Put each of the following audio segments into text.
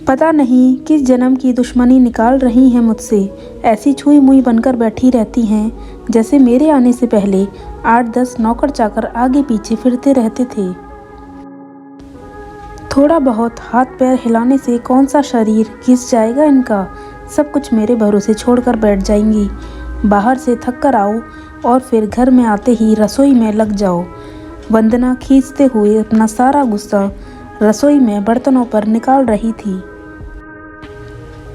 पता नहीं किस जन्म की दुश्मनी निकाल रही हैं मुझसे। ऐसी छुई मुई बनकर बैठी रहती हैं जैसे मेरे आने से पहले 8-10 नौकर चाकर आगे पीछे फिरते रहते थे। थोड़ा बहुत हाथ पैर हिलाने से कौन सा शरीर घिस जाएगा इनका। सब कुछ मेरे भरोसे छोड़कर बैठ जाएंगी। बाहर से थक कर आओ और फिर घर में आते ही रसोई में लग जाओ। वंदना खींचते हुए अपना सारा गुस्सा रसोई में बर्तनों पर निकाल रही थी।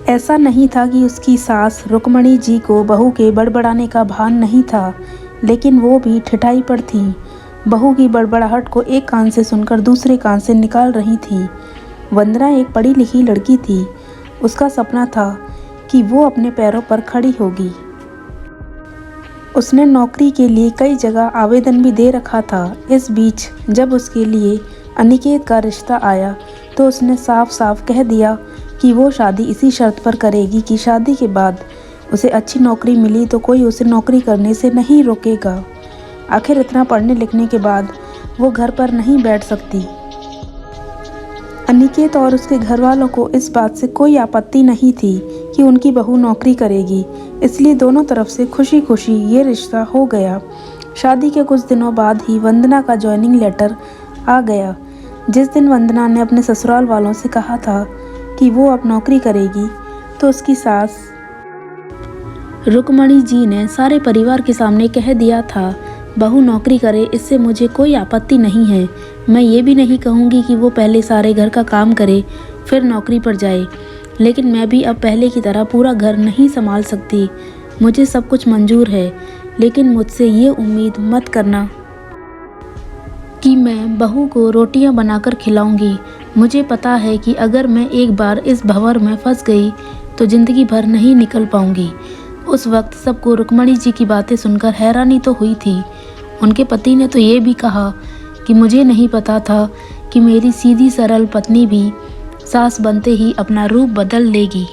ऐसा नहीं था कि उसकी सास रुक्मणी जी को बहू के बड़बड़ाने का भान नहीं था, लेकिन वो भी ठिठाई पर थी। बहू की बड़बड़ाहट को एक कान से सुनकर दूसरे कान से निकाल रही थी। वंदना एक पढ़ी लिखी लड़की थी। उसका सपना था कि वो अपने पैरों पर खड़ी होगी। उसने नौकरी के लिए कई जगह आवेदन भी दे रखा था। इस बीच जब उसके लिए अनिकेत का रिश्ता आया तो उसने साफ साफ कह दिया कि वो शादी इसी शर्त पर करेगी कि शादी के बाद उसे अच्छी नौकरी मिली तो कोई उसे नौकरी करने से नहीं रोकेगा। आखिर इतना पढ़ने लिखने के बाद वो घर पर नहीं बैठ सकती। अनिकेत और उसके घर वालों को इस बात से कोई आपत्ति नहीं थी कि उनकी बहू नौकरी करेगी, इसलिए दोनों तरफ से खुशी खुशी ये रिश्ता हो गया। शादी के कुछ दिनों बाद ही वंदना का जॉइनिंग लेटर आ गया। जिस दिन वंदना ने अपने ससुराल वालों से कहा था कि वो अब नौकरी करेगी तो उसकी सास रुक्मणी जी ने सारे परिवार के सामने कह दिया था, बहू नौकरी करे इससे मुझे कोई आपत्ति नहीं है। मैं ये भी नहीं कहूँगी कि वो पहले सारे घर का काम करे फिर नौकरी पर जाए, लेकिन मैं भी अब पहले की तरह पूरा घर नहीं संभाल सकती। मुझे सब कुछ मंजूर है, लेकिन मुझसे ये उम्मीद मत करना कि मैं बहू को रोटियां बनाकर खिलाऊंगी। मुझे पता है कि अगर मैं एक बार इस भंवर में फंस गई तो ज़िंदगी भर नहीं निकल पाऊंगी। उस वक्त सबको रुक्मणी जी की बातें सुनकर हैरानी तो हुई थी। उनके पति ने तो ये भी कहा कि मुझे नहीं पता था कि मेरी सीधी सरल पत्नी भी सास बनते ही अपना रूप बदल लेगी।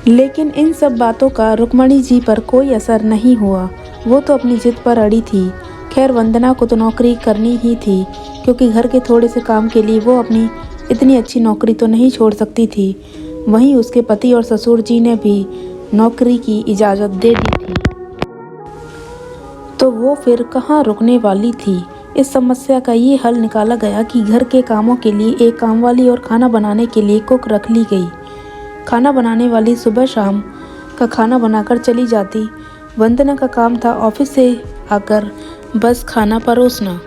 लेकिन इन सब बातों का रुक्मणी जी पर कोई असर नहीं हुआ। वो तो अपनी जिद पर अड़ी थी। खैर वंदना को तो नौकरी करनी ही थी, क्योंकि घर के थोड़े से काम के लिए वो अपनी इतनी अच्छी नौकरी तो नहीं छोड़ सकती थी। वहीं उसके पति और ससुर जी ने भी नौकरी की इजाज़त दे दी थी, तो वो फिर कहाँ रुकने वाली थी। इस समस्या का ये हल निकाला गया कि घर के कामों के लिए एक कामवाली और खाना बनाने के लिए कुक रख ली गई। खाना बनाने वाली सुबह शाम का खाना बनाकर चली जाती। वंदना का काम था ऑफिस से आकर बस खाना परोसना।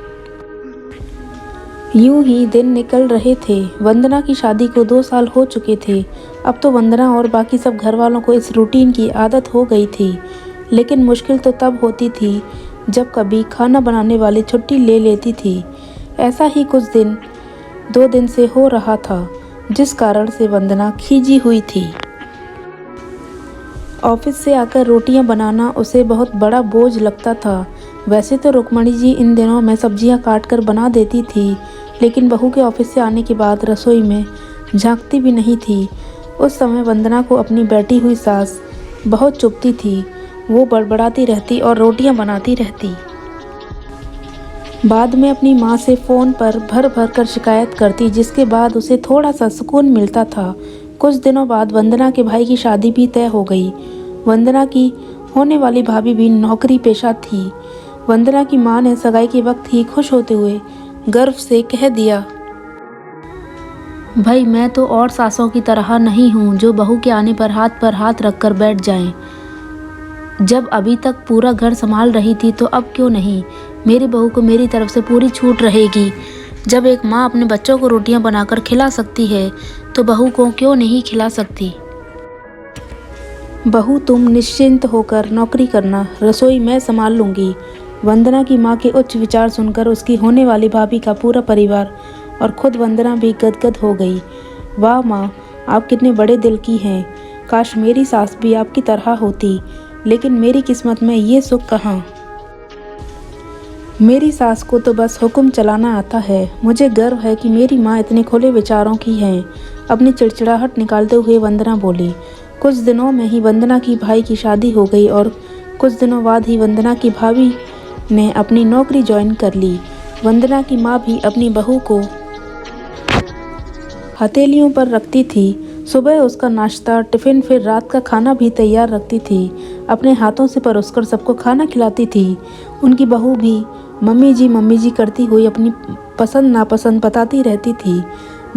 यूं ही दिन निकल रहे थे। वंदना की शादी को 2 साल हो चुके थे। अब तो वंदना और बाकी सब घर वालों को इस रूटीन की आदत हो गई थी, लेकिन मुश्किल तो तब होती थी जब कभी खाना बनाने वाली छुट्टी ले लेती थी। ऐसा ही कुछ 2 दिन से हो रहा था, जिस कारण से वंदना खींची हुई थी। ऑफिस से आकर रोटियां बनाना उसे बहुत बड़ा बोझ लगता था। वैसे तो रुक्मणी जी इन दिनों में सब्जियां काट कर बना देती थी, लेकिन बहू के ऑफिस से आने के बाद रसोई में झांकती भी नहीं थी। उस समय वंदना को अपनी बैठी हुई सास बहुत चुभती थी। वो बड़बड़ाती रहती और रोटियां बनाती रहती। बाद में अपनी माँ से फ़ोन पर भर भर कर शिकायत करती, जिसके बाद उसे थोड़ा सा सुकून मिलता था। कुछ दिनों बाद वंदना के भाई की शादी भी तय हो गई। वंदना की होने वाली भाभी भी नौकरी पेशा थी। वंदना की माँ ने सगाई के वक्त ही खुश होते हुए गर्व से कह दिया, भाई मैं तो और सासों की तरह नहीं हूँ जो बहू के आने पर हाथ रख कर बैठ जाएं। जब अभी तक पूरा घर संभाल रही थी तो अब क्यों नहीं। मेरी बहू को मेरी तरफ से पूरी छूट रहेगी। जब एक माँ अपने बच्चों को रोटियां बनाकर खिला सकती है तो बहू को क्यों नहीं खिला सकती। बहू तुम निश्चिंत होकर नौकरी करना, रसोई मैं संभाल लूँगी। वंदना की माँ के उच्च विचार सुनकर उसकी होने वाली भाभी का पूरा परिवार और खुद वंदना भी गदगद हो गई। वाह माँ, आप कितने बड़े दिल की हैं। काश मेरी सास भी आपकी तरह होती, लेकिन मेरी किस्मत में ये सुख कहाँ। मेरी सास को तो बस हुक्म चलाना आता है। मुझे गर्व है कि मेरी माँ इतने खुले विचारों की हैं। अपनी चिड़चिड़ाहट निकालते हुए वंदना बोली। कुछ दिनों में ही वंदना की भाई की शादी हो गई और कुछ दिनों बाद ही वंदना की भाभी ने अपनी नौकरी ज्वाइन कर ली। वंदना की माँ भी अपनी बहू को हथेलियों पर रखती थी। सुबह उसका नाश्ता, टिफ़िन, फिर रात का खाना भी तैयार रखती थी। अपने हाथों से परोसकर सबको खाना खिलाती थी। उनकी बहू भी मम्मी जी करती हुई अपनी पसंद नापसंद बताती रहती थी,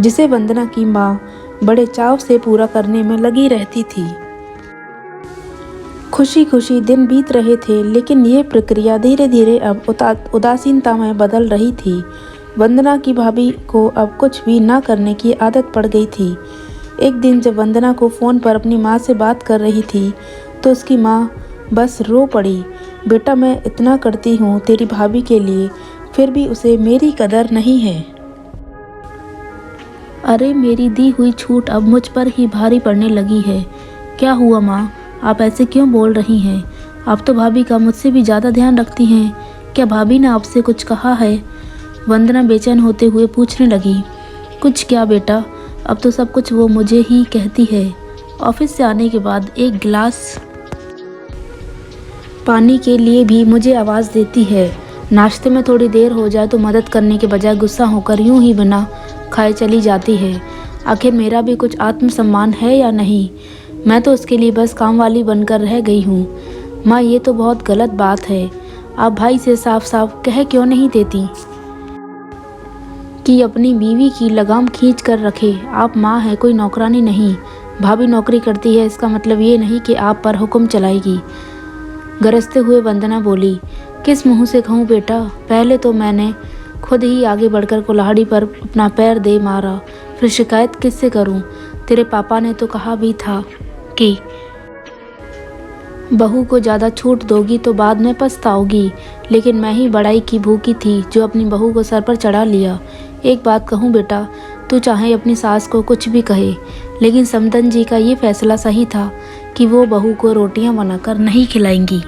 जिसे वंदना की माँ बड़े चाव से पूरा करने में लगी रहती थी। खुशी खुशी दिन बीत रहे थे, लेकिन ये प्रक्रिया धीरे धीरे अब उदासीनता में बदल रही थी। वंदना की भाभी को अब कुछ भी ना करने की आदत पड़ गई थी। एक दिन जब वंदना को फ़ोन पर अपनी माँ से बात कर रही थी, तो उसकी माँ बस रो पड़ी। बेटा, मैं इतना करती हूँ तेरी भाभी के लिए, फिर भी उसे मेरी कदर नहीं है। अरे, मेरी दी हुई छूट अब मुझ पर ही भारी पड़ने लगी है। क्या हुआ माँ, आप ऐसे क्यों बोल रही हैं? आप तो भाभी का मुझसे भी ज़्यादा ध्यान रखती हैं। क्या भाभी ने आपसे कुछ कहा है? वंदना बेचैन होते हुए पूछने लगी। कुछ क्या बेटा, अब तो सब कुछ वो मुझे ही कहती है। ऑफिस से आने के बाद एक गिलास पानी के लिए भी मुझे आवाज़ देती है। नाश्ते में थोड़ी देर हो जाए तो मदद करने के बजाय गुस्सा होकर यूं ही बिना खाए चली जाती है। आखिर मेरा भी कुछ आत्मसम्मान है या नहीं? मैं तो उसके लिए बस काम वाली बनकर रह गई हूँ। माँ, ये तो बहुत गलत बात है। आप भाई से साफ साफ कह क्यों नहीं देती कि अपनी बीवी की लगाम खींच कर रखे? आप माँ है, कोई नौकरानी नहीं। भाभी नौकरी करती है, इसका मतलब ये नहीं कि आप पर हुक्म चलाएगी। गरजते हुए वंदना बोली। किस मुंह से कहूँ बेटा? पहले तो मैंने खुद ही आगे बढ़कर कुल्हाड़ी पर अपना पैर दे मारा, फिर शिकायत किससे करूँ? तेरे पापा ने तो कहा भी था कि बहू को ज़्यादा छूट दोगी तो बाद में पछताओगी, लेकिन मैं ही बड़ाई की भूखी थी जो अपनी बहू को सर पर चढ़ा लिया। एक बात कहूँ बेटा, तू चाहे अपनी सास को कुछ भी कहे, लेकिन समदन जी का ये फैसला सही था कि वो बहू को रोटियां बनाकर नहीं खिलाएंगी।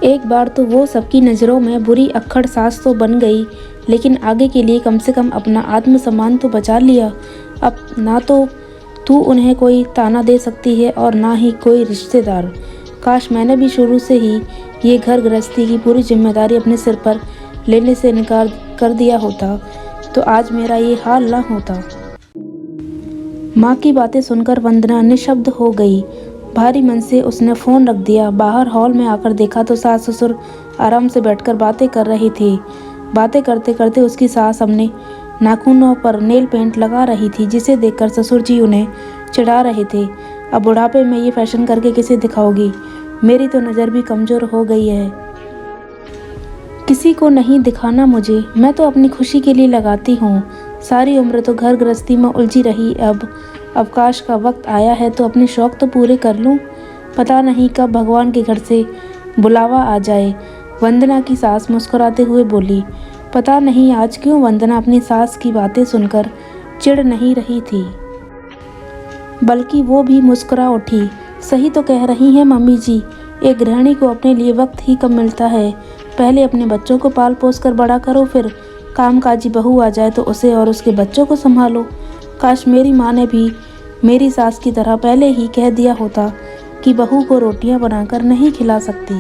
एक बार तो वो सबकी नज़रों में बुरी अक्खड़ सास तो बन गई, लेकिन आगे के लिए कम से कम अपना आत्मसम्मान तो बचा लिया। अब ना तो तू उन्हें कोई ताना दे सकती है और ना ही कोई रिश्तेदार। काश मैंने भी शुरू से ही ये घर गृहस्थी की पूरी जिम्मेदारी अपने सिर पर लेने से इनकार कर दिया होता, तो आज मेरा ये हाल ना होता। माँ की बातें सुनकर वंदना निशब्द हो गई। भारी मन से उसने फ़ोन रख दिया। बाहर हॉल में आकर देखा तो सास ससुर आराम से बैठकर बातें कर रही थी। बातें करते करते उसकी सास अपने नाखूनों पर नेल पेंट लगा रही थी, जिसे देखकर ससुर जी उन्हें चिढ़ा रहे थे। अब बुढ़ापे में ये फैशन करके किसे दिखाओगी? मेरी तो नज़र भी कमज़ोर हो गई है। किसी को नहीं दिखाना मुझे, मैं तो अपनी खुशी के लिए लगाती हूँ। सारी उम्र तो घर गृहस्थी में उलझी रही, अब अवकाश का वक्त आया है तो अपने शौक़ तो पूरे कर लूँ। पता नहीं कब भगवान के घर से बुलावा आ जाए। वंदना की सास मुस्कुराते हुए बोली। पता नहीं आज क्यों वंदना अपनी सास की बातें सुनकर चिढ़ नहीं रही थी, बल्कि वो भी मुस्कुरा उठी। सही तो कह रही हैं मम्मी जी, एक गृहिणी को अपने लिए वक्त ही कम मिलता है। पहले अपने बच्चों को पाल पोस कर बड़ा करो, फिर कामकाजी बहू आ जाए तो उसे और उसके बच्चों को संभालो। काश मेरी माँ ने भी मेरी सास की तरह पहले ही कह दिया होता कि बहू को रोटियां बनाकर नहीं खिला सकती।